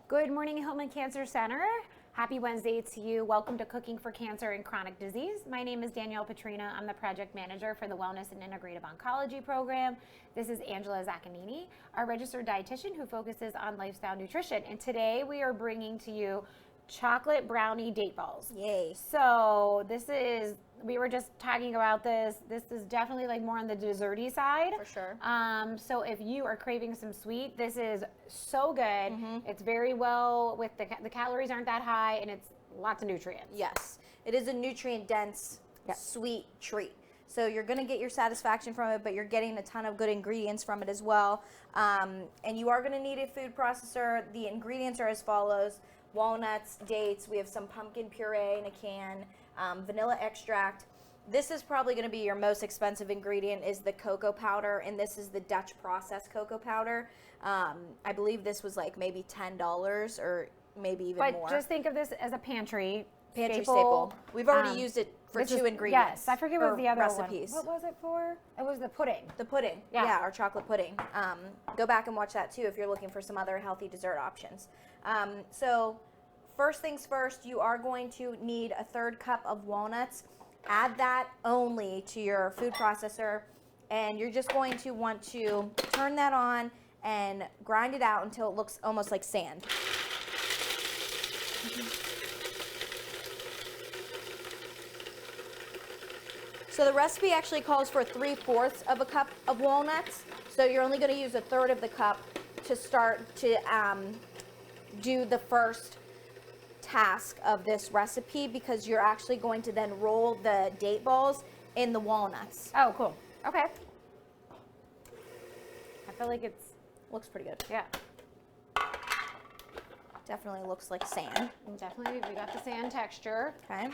Good morning, Hillman Cancer Center. Happy Wednesday to you. Welcome to Cooking for Cancer and Chronic Disease. My name is Danielle Petrina. I'm the project manager for the Wellness and Integrative Oncology program. This is Angela Zaccanini, our registered dietitian who focuses on lifestyle nutrition. And today we are bringing to you chocolate brownie date balls. Yay. So we were just talking about this. This is definitely like more on the desserty side. For sure. So if you are craving some sweet, this is so good. Mm-hmm. It's very well with the calories aren't that high, and it's lots of nutrients. Yes. It is a nutrient-dense, sweet treat. So you're going to get your satisfaction from it, but you're getting a ton of good ingredients from it as well. And you are going to need a food processor. The ingredients are as follows: walnuts, dates, we have some pumpkin puree in a can, vanilla extract. This is probably going to be your most expensive ingredient is the cocoa powder, and this is the Dutch processed cocoa powder. I believe this was like maybe $10 or maybe even more. But just think of this as a pantry staple. We've already used it for two ingredients. Yes, I forget what the other recipes. one. What was it for? It was the pudding. The pudding. Yeah, our chocolate pudding. Go back and watch that too if you're looking for some other healthy dessert options. So first things first, you are going to need a 1/3 cup of walnuts. Add that only to your food processor, and you're just going to want to turn that on and grind it out until it looks almost like sand. So the recipe actually calls for 3/4 of a cup of walnuts. So you're only going to use 1/3 of the cup to start to do the first task of this recipe, because you're actually going to then roll the date balls in the walnuts. Oh, cool. Okay. I feel like Looks pretty good. yeah. Definitely looks like sand. Definitely, we got the sand texture. Okay.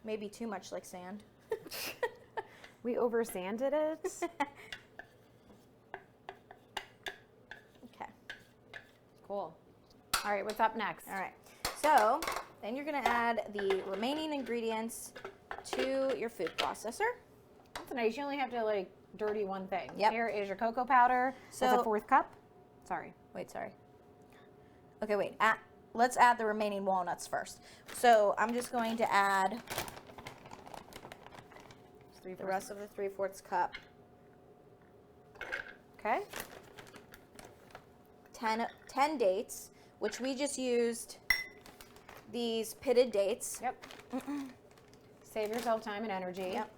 Maybe too much like sand. We over sanded it. Okay. Cool. All right, what's up next? All right. So then you're going to add the remaining ingredients to your food processor. That's nice. You only have to like dirty one thing. Yep. Here is your cocoa powder. That's a 1/4 cup. Sorry. Wait, sorry. Okay, wait. Let's add the remaining walnuts first. So I'm just going to add the rest of the 3/4 cup. Okay. 10 dates, which we just used these pitted dates. Yep. Save yourself time and energy. Yep.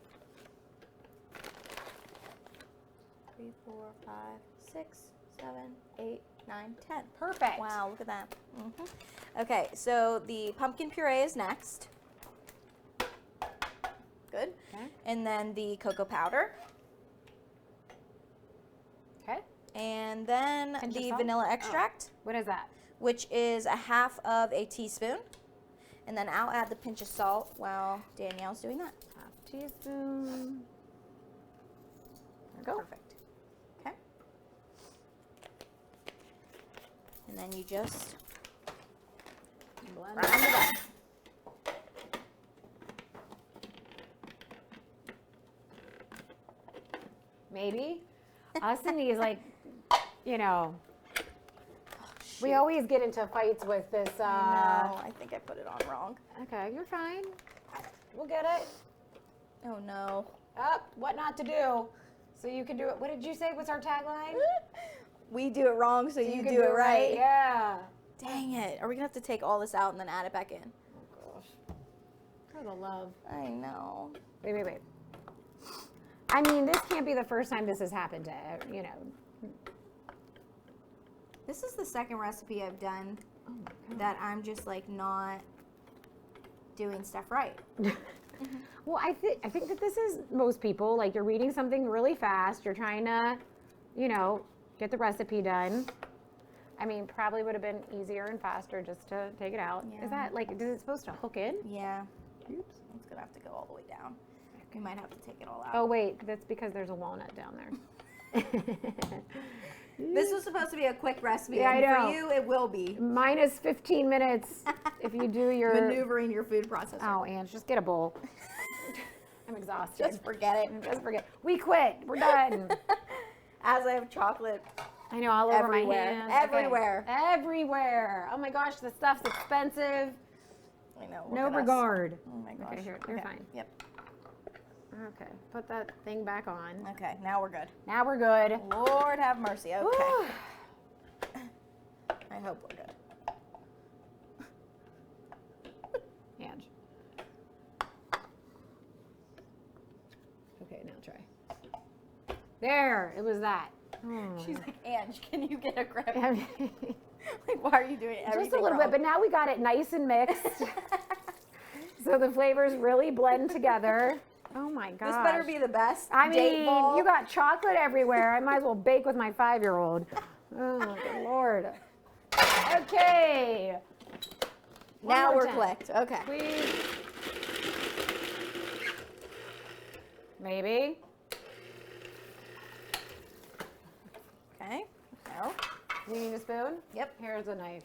3, 4, 5, 6, 7, 8, 9, 10. Perfect. Wow, look at that. Okay, so the pumpkin puree is next. Good. Okay. And then the cocoa powder. Okay. And then Pinch of the salt? vanilla extract, What is that? which is 1/2 of a teaspoon. And then I'll add the pinch of salt while Danielle's doing that. 1/2 teaspoon. There we go. Perfect. Okay. And then you just Blend round it up. Maybe. Us and these, like, you know, we always get into fights with this. No, I think I put it on wrong. Okay, you're fine. We'll get it. Oh no. Up, what not to do. So you can do it. What did you say was our tagline? We do it wrong, so you can do it right. Yeah. Dang it. Are we going to have to take all this out and then add it back in? Oh, gosh. For the love. I know. Wait. I mean, this can't be the first time this has happened to, you know. This is the second recipe I've done that I'm just like not doing stuff right. Well, I think that this is most people. Like, you're reading something really fast. You're trying to, you know, get the recipe done. I mean, probably would have been easier and faster just to take it out. Yeah. Is that, like, is it supposed to hook in? Yeah. Oops. It's going to have to go all the way down. We might have to take it all out. Oh, wait. That's because there's a walnut down there. This was supposed to be a quick recipe. Yeah, and I know. For you, it will be. Minus 15 minutes if you do your... Maneuvering your food processor. Oh, Ange, just get a bowl. I'm exhausted. Just forget it. Just forget. We quit. We're done. As I have chocolate. I know, all over my Everywhere. hands. Everywhere. Okay. Everywhere. Oh my gosh, the stuff's expensive. I know. No look at us. regard. Oh my gosh. Okay, here, you're fine. Yep. Okay, put that thing back on. Okay, now we're good. Now we're good. Lord have mercy. Okay. Whew. I hope we're good. Ange. Okay, now try. There, it was that. She's like, Ange, can you get a grip? Just Like, why are you doing everything a little wrong? bit, but now we got it nice and mixed. So the flavors really blend together. Oh my gosh. This better be the best I date mean, ball. you got chocolate everywhere. I might as well bake with my 5-year-old. Oh, good Lord. Okay. One Now more we're time. clicked. Okay. Please. Maybe. Okay. Now. You need a spoon? Yep. Here's a knife.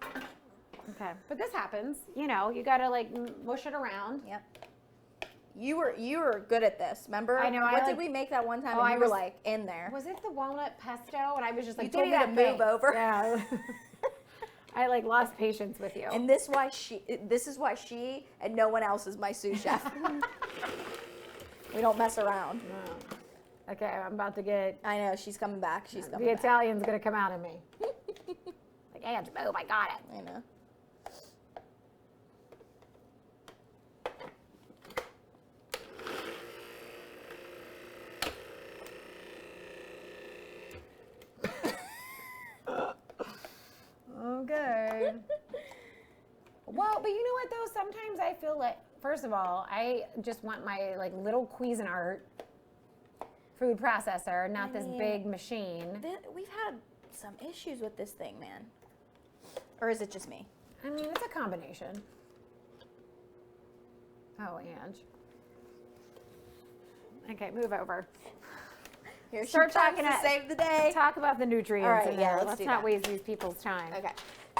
Okay. But this happens. You know, you gotta like mush it around. Yep. You were good at this. Remember? I know, What I did like- we make that one time? Oh, and I you were was- like in there. Was it the walnut pesto? And I was just like, You told "Give me to that move thing." over. Yeah. I like lost patience with you. And this is why she and no one else is my sous chef. We don't mess around. No. Okay, I'm about to get I know she's coming back. She's coming the back. Italian's gonna come out of me. Like, Ange, move! I got it. I know. Okay. Well, but you know what though? Sometimes I feel like, first of all, I just want my like little Cuisinart food processor, not this mean, big machine. We've had some issues with this thing, man. Or is it just me? I mean, it's a combination. Oh, Ange. Okay, move over. Here, Start she comes talking to at- save the day. Talk about the nutrients All right, in yeah, there. let's do not that. waste these people's time. Okay.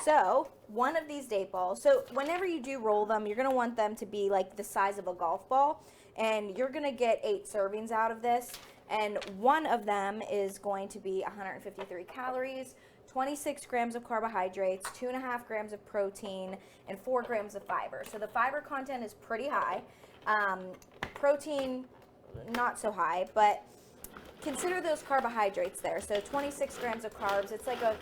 So, one of these date balls. So, whenever you do roll them, you're going to want them to be like the size of a golf ball. And you're going to get 8 servings out of this. And one of them is going to be 153 calories, 26 grams of carbohydrates, 2.5 grams of protein, and 4 grams of fiber. So, the fiber content is pretty high. Protein, not so high, but consider those carbohydrates there. So 26 grams of carbs, it's like a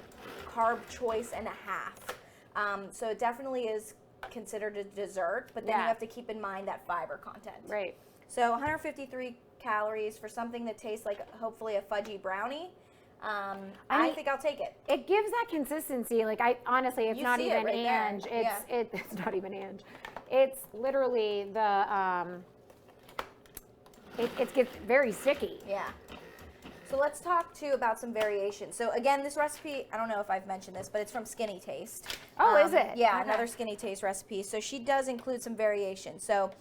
carb choice and a half. So it definitely is considered a dessert, but then Yeah. you have to keep in mind that fiber content. Right. So 153 calories for something that tastes like hopefully a fudgy brownie. I mean, think I'll take it. It gives that consistency. Like I honestly, it's You not see it even right there. Ange. Yeah. It's not even Ange. It's literally the it gets very sticky. Yeah. So let's talk too about some variations. So again, this recipe, I don't know if I've mentioned this, but it's from Skinny Taste. Oh, is it? Yeah, Okay. another Skinny Taste recipe. So she does include some variations. So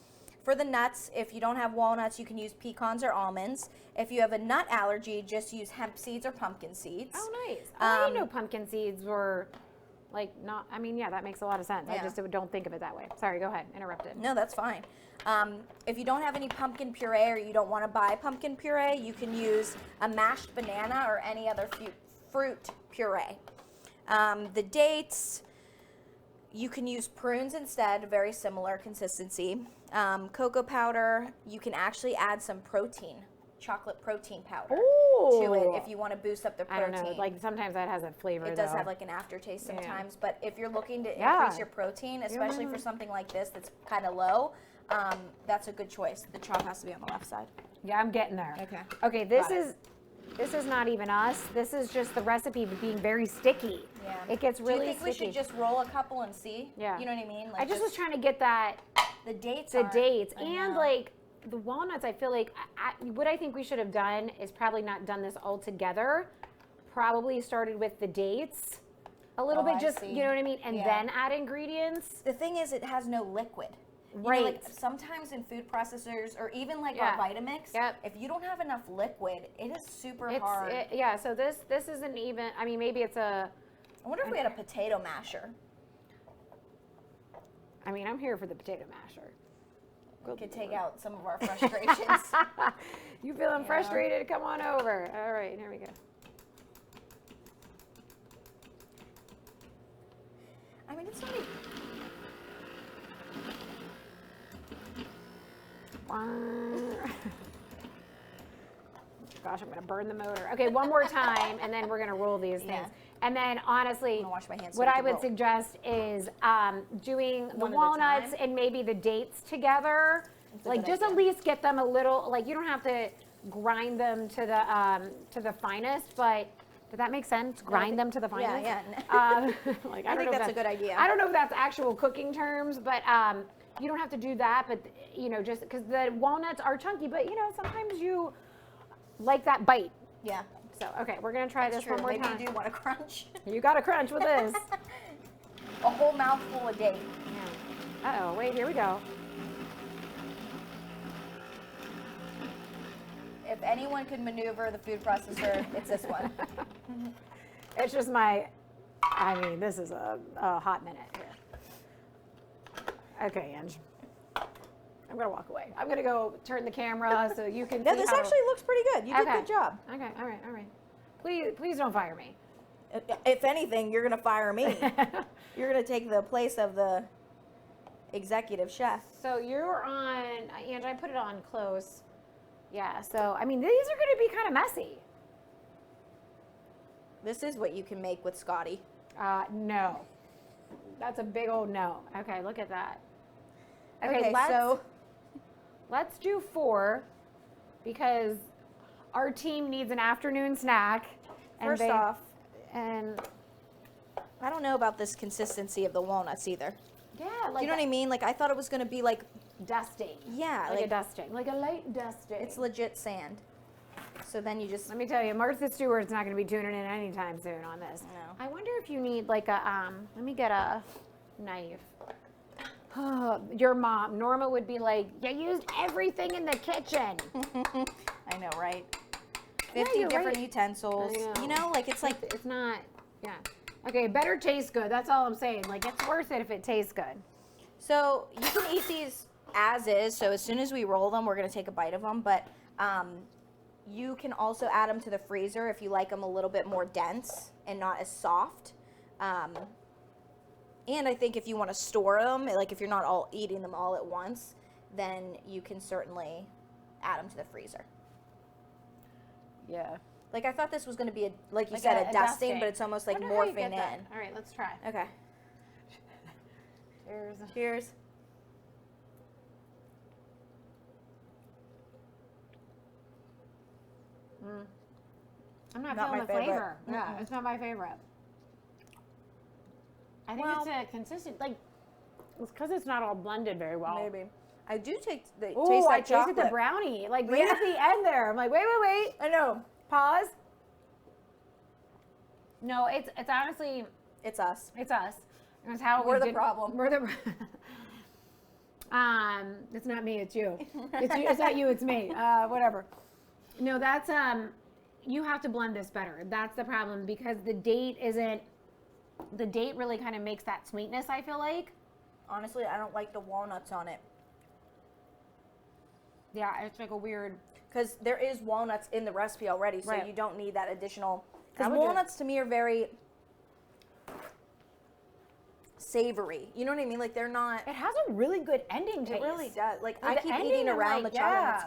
for the nuts, if you don't have walnuts, you can use pecans or almonds. If you have a nut allergy, just use hemp seeds or pumpkin seeds. Oh, nice. I didn't know pumpkin seeds were like not. I mean, yeah, that makes a lot of sense. I Yeah. just don't think of it that way. Sorry, go ahead. Interrupted. No, that's fine. If you don't have any pumpkin puree or you don't want to buy pumpkin puree, you can use a mashed banana or any other fruit puree. The dates, you can use prunes instead, very similar consistency. Cocoa powder, you can actually add some protein, chocolate protein powder to it if you want to boost up the I protein. don't know. Like sometimes that has a flavor. It does though. have like an aftertaste Yeah. sometimes, but if you're looking to Yeah. increase your protein, especially for something like this that's kind of low, that's a good choice. The chop has to be on the left side. Yeah, I'm getting there. Okay. Okay, this is not even us. This is just the recipe being very sticky. Yeah. It gets really Do you think we sticky. should just roll a couple and see? Yeah. You know what I mean? I just was trying to get that the dates. the aren't- dates I and know. like the walnuts. I feel like what I think we should have done is probably not done this all together. Probably started with the dates a little Oh, bit, I just see. you know what I mean, and Yeah. then add ingredients. The thing is, it has no liquid. You know, like sometimes in food processors or even like our Vitamix, if you don't have enough liquid, it is super hard. Yeah, so this isn't even, I mean, maybe it's a... I wonder if we had a potato masher. I mean, I'm here for the potato masher. We could take out some of our frustrations. You feeling frustrated? Come on over. All right, here we go. I mean, it's not even... Gosh, I'm gonna burn the motor. Okay, one more time, and then we're gonna roll these things. And then, honestly, I'm gonna wash my hands what I would suggest is doing the walnuts and maybe the dates together. Like, just at least get them a little. Like, you don't have to grind them to the finest, but. Did that make sense? Grind them to the finest? Yeah. Like, I think that's a good idea. I don't know if that's actual cooking terms, but you don't have to do that. But you know, just because the walnuts are chunky, but you know, sometimes you like that bite. Yeah. So okay, we're gonna try this one more time. Maybe you do want to crunch. You got to crunch with this. A whole mouthful a day. Yeah. Uh oh, wait, here we go. If anyone could maneuver the food processor, it's this one. It's just I mean, this is a hot minute here. Okay, Ange. I'm going to walk away. I'm going to go turn the camera so you can see. No, this actually looks pretty good. You did a good job. Okay, all right. Please don't fire me. If anything, you're going to fire me. You're going to take the place of the executive chef. So you're on, Ange, I put it on close. Yeah, so, I mean, these are going to be kind of messy. This is what you can make with Scotty. No. That's a big old no. Okay, look at that. Okay, let's do 4 because our team needs an afternoon snack. First off, I don't know about this consistency of the walnuts either. Yeah, like, you know what I mean? Like, I thought it was going to be like dusting. Yeah, like a dusting, like a light dusting. It's legit sand. So then you just... Let me tell you, Martha Stewart's not going to be tuning in anytime soon on this. No. I wonder if you need like a, let me get a knife. Your mom, Norma, would be like, you used everything in the kitchen. I know, right? 50 different utensils. You know, like it's like... It's not, yeah. Okay, it better taste good. That's all I'm saying. Like, it's worth it if it tastes good. So you can eat these as is. So as soon as we roll them, we're going to take a bite of them. But you can also add them to the freezer if you like them a little bit more dense and not as soft. And I think if you want to store them, like if you're not all eating them all at once, then you can certainly add them to the freezer. Yeah. Like I thought this was going to be, like you said, a dusting, but it's almost like morphing in. All right, let's try. Okay. Cheers. Cheers. I'm not feeling the flavor. Yeah, it's not my favorite. I think it's a consistent, like, it's because it's not all blended very well. Maybe. I do taste like I chocolate. tasted the brownie, like right at the end there. I'm like, wait. I know. Pause. No, it's honestly. It's us. It's us. It's how we're the problem. We're the. It's not me. It's you. It's not you. It's me. Whatever. No, that's you have to blend this better. That's the problem because the date isn't. The date really kind of makes that sweetness. I feel like. Honestly, I don't like the walnuts on it. Yeah, it's like a weird. Because there is walnuts in the recipe already, so you don't need that additional. Because would walnuts to me are very savory. You know what I mean? Like they're not. It has a really good ending taste. It really does. Like I keep eating around the chocolate. And it's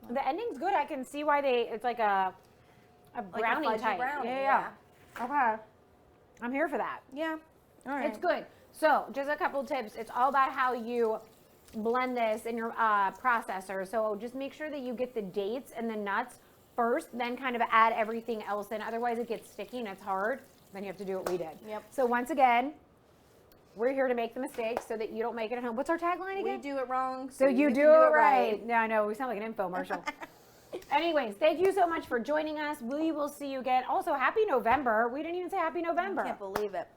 good. The ending's good. I can see why it's like a brownie like a type. Brownie, Yeah. Okay. I'm here for that. Yeah. All right. It's good. So just a couple tips. It's all about how you blend this in your processor. So just make sure that you get the dates and the nuts first, then kind of add everything else in. Otherwise it gets sticky and it's hard. Then you have to do what we did. Yep. So once again, we're here to make the mistakes so that you don't make it at home. What's our tagline again? We do it wrong, so you do it right. Yeah, I know. We sound like an infomercial. Anyways, thank you so much for joining us. We will see you again. Also, happy November. We didn't even say happy November. I can't believe it.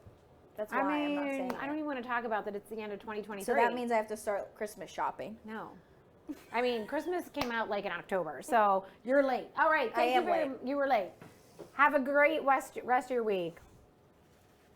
That's why I'm not saying I don't even want to talk about that it's the end of 2023. So that means I have to start Christmas shopping. No. I mean, Christmas came out like in October, so you're late. All right, thank you. You were late. Have a great rest of your week.